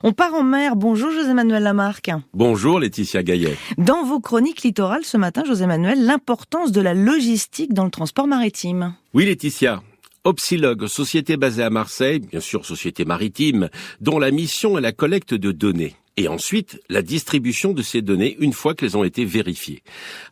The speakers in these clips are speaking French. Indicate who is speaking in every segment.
Speaker 1: On part en mer. Bonjour José-Manuel Lamarque.
Speaker 2: Bonjour Laetitia Gaillet.
Speaker 1: Dans vos chroniques littorales ce matin, José-Manuel, l'importance de la logistique dans le transport maritime.
Speaker 2: Oui Laetitia. Opsilog, société basée à Marseille, bien sûr société maritime, dont la mission est la collecte de données. Et ensuite, la distribution de ces données une fois qu'elles ont été vérifiées.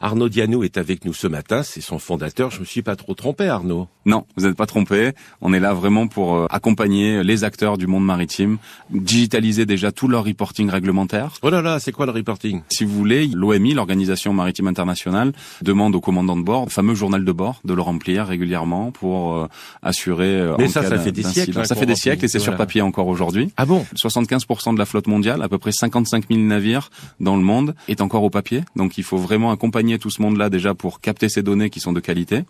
Speaker 2: Arnaud Dianou est avec nous ce matin, c'est son fondateur. Je me suis pas trop trompé, Arnaud?
Speaker 3: Non, vous n'êtes pas trompé. On est là vraiment pour accompagner les acteurs du monde maritime, digitaliser déjà tout leur reporting réglementaire.
Speaker 2: Oh là là, c'est quoi le reporting?
Speaker 3: Si vous voulez, l'OMI, l'Organisation Maritime Internationale, demande au commandant de bord, le fameux journal de bord, de le remplir régulièrement pour assurer...
Speaker 2: Mais ça fait des siècles.
Speaker 3: Ça fait des siècles et c'est sur papier encore aujourd'hui.
Speaker 2: Ah bon?
Speaker 3: 75% de la flotte mondiale, à peu près 55 000 navires dans le monde, est encore au papier. Donc il faut vraiment accompagner tout ce monde-là déjà pour capter ces données qui sont de qualité.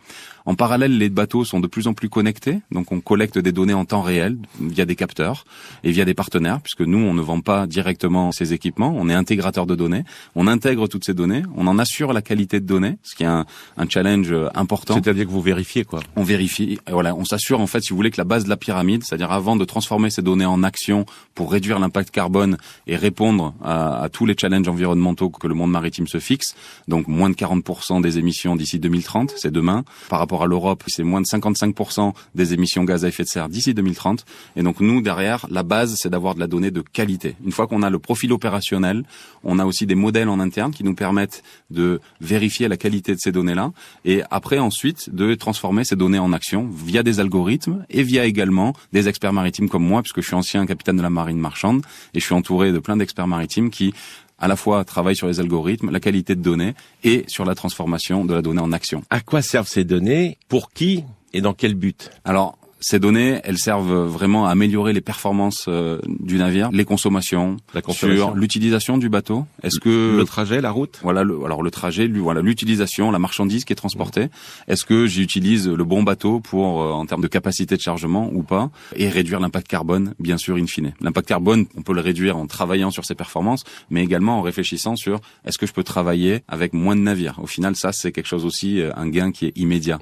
Speaker 3: En parallèle, les bateaux sont de plus en plus connectés. Donc on collecte des données en temps réel via des capteurs et via des partenaires, puisque nous, on ne vend pas directement ces équipements. On est intégrateur de données. On intègre toutes ces données. On en assure la qualité de données, ce qui est un challenge important.
Speaker 2: C'est-à-dire que vous vérifiez, quoi.
Speaker 3: On vérifie. Et voilà, on s'assure, en fait, si vous voulez, que la base de la pyramide, c'est-à-dire avant de transformer ces données en action pour réduire l'impact carbone et répondre à tous les challenges environnementaux que le monde maritime se fixe. Donc, moins de 40% des émissions d'ici 2030, c'est demain. Par rapport à l'Europe, c'est moins de 55% des émissions gaz à effet de serre d'ici 2030. Et donc, nous, derrière, la base, c'est d'avoir de la donnée de qualité. Une fois qu'on a le profil opérationnel, on a aussi des modèles en interne qui nous permettent de vérifier la qualité de ces données-là. Et après, ensuite, de transformer ces données en action via des algorithmes et via également des experts maritimes comme moi, puisque je suis ancien capitaine de la marine marchande et je suis entouré de plein d'experts maritimes qui à la fois travaillent sur les algorithmes, la qualité de données et sur la transformation de la donnée en action.
Speaker 2: À quoi servent ces données? Pour qui? Et dans quel but?
Speaker 3: Alors, ces données, elles servent vraiment à améliorer les performances du navire, les consommations, sur l'utilisation du bateau. Est-ce que
Speaker 2: le trajet, la route?
Speaker 3: Voilà, le trajet, l'utilisation, la marchandise qui est transportée. Est-ce que j'utilise le bon bateau pour en termes de capacité de chargement ou pas? Et réduire l'impact carbone, bien sûr, in fine. L'impact carbone, on peut le réduire en travaillant sur ses performances, mais également en réfléchissant sur est-ce que je peux travailler avec moins de navires. Au final, ça, c'est quelque chose aussi, un gain qui est immédiat.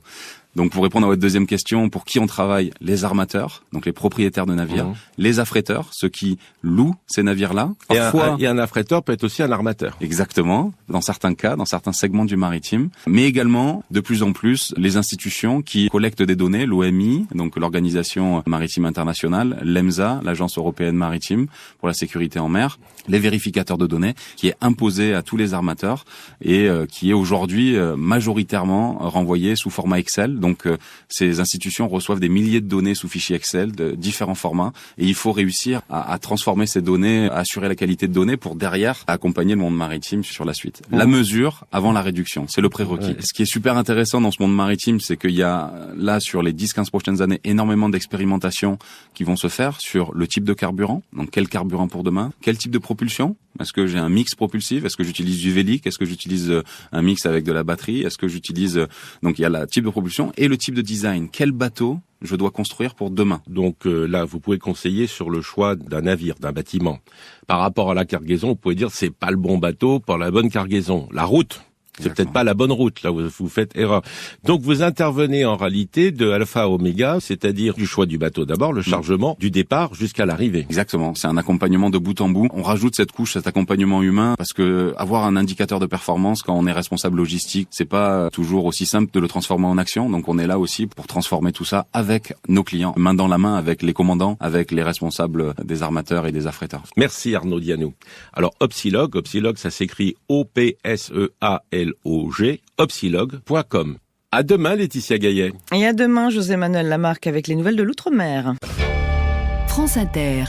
Speaker 3: Donc, pour répondre à votre deuxième question, pour qui on travaille? Les armateurs, donc les propriétaires de navires, les affréteurs, ceux qui louent ces navires-là.
Speaker 2: Parfois, et un affréteur peut être aussi un armateur.
Speaker 3: Exactement, dans certains cas, dans certains segments du maritime, mais également, de plus en plus, les institutions qui collectent des données, l'OMI, donc l'Organisation Maritime Internationale, l'EMSA, l'Agence Européenne Maritime pour la sécurité en mer, les vérificateurs de données, qui est imposé à tous les armateurs et qui est aujourd'hui majoritairement renvoyé sous format Excel. Donc, ces institutions reçoivent des milliers de données sous fichier Excel de différents formats et il faut réussir à transformer ces données, à assurer la qualité de données pour derrière accompagner le monde maritime sur la suite. La mesure avant la réduction, c'est le prérequis. Ouais. Ce qui est super intéressant dans ce monde maritime, c'est qu'il y a là, sur les 10-15 prochaines années, énormément d'expérimentations qui vont se faire sur le type de carburant. Donc, quel carburant pour demain? Quel type de propulsion? Est-ce que j'ai un mix propulsif? Est-ce que j'utilise du vélique? Est-ce que j'utilise un mix avec de la batterie? Est-ce que j'utilise... Donc, il y a le type de propulsion et le type de design. Quel bateau je dois construire pour demain?
Speaker 2: Donc là, vous pouvez conseiller sur le choix d'un navire, d'un bâtiment. Par rapport à la cargaison, vous pouvez dire c'est pas le bon bateau pour la bonne cargaison. La route, c'est peut-être pas la bonne route, là où vous faites erreur. Donc vous intervenez en réalité de alpha à oméga, c'est-à-dire du choix du bateau d'abord, le chargement, du départ jusqu'à l'arrivée.
Speaker 3: Exactement, c'est un accompagnement de bout en bout. On rajoute cette couche, cet accompagnement humain, parce que avoir un indicateur de performance quand on est responsable logistique, c'est pas toujours aussi simple de le transformer en action. Donc on est là aussi pour transformer tout ça avec nos clients, main dans la main avec les commandants, avec les responsables des armateurs et des affréteurs.
Speaker 2: Merci Arnaud Dianou. Alors Opsilog, ça s'écrit OPSEAL opsilog.com. À demain, Laetitia Gaillet.
Speaker 1: Et à demain, José-Manuel Lamarque avec les nouvelles de l'Outre-mer.
Speaker 4: France Inter.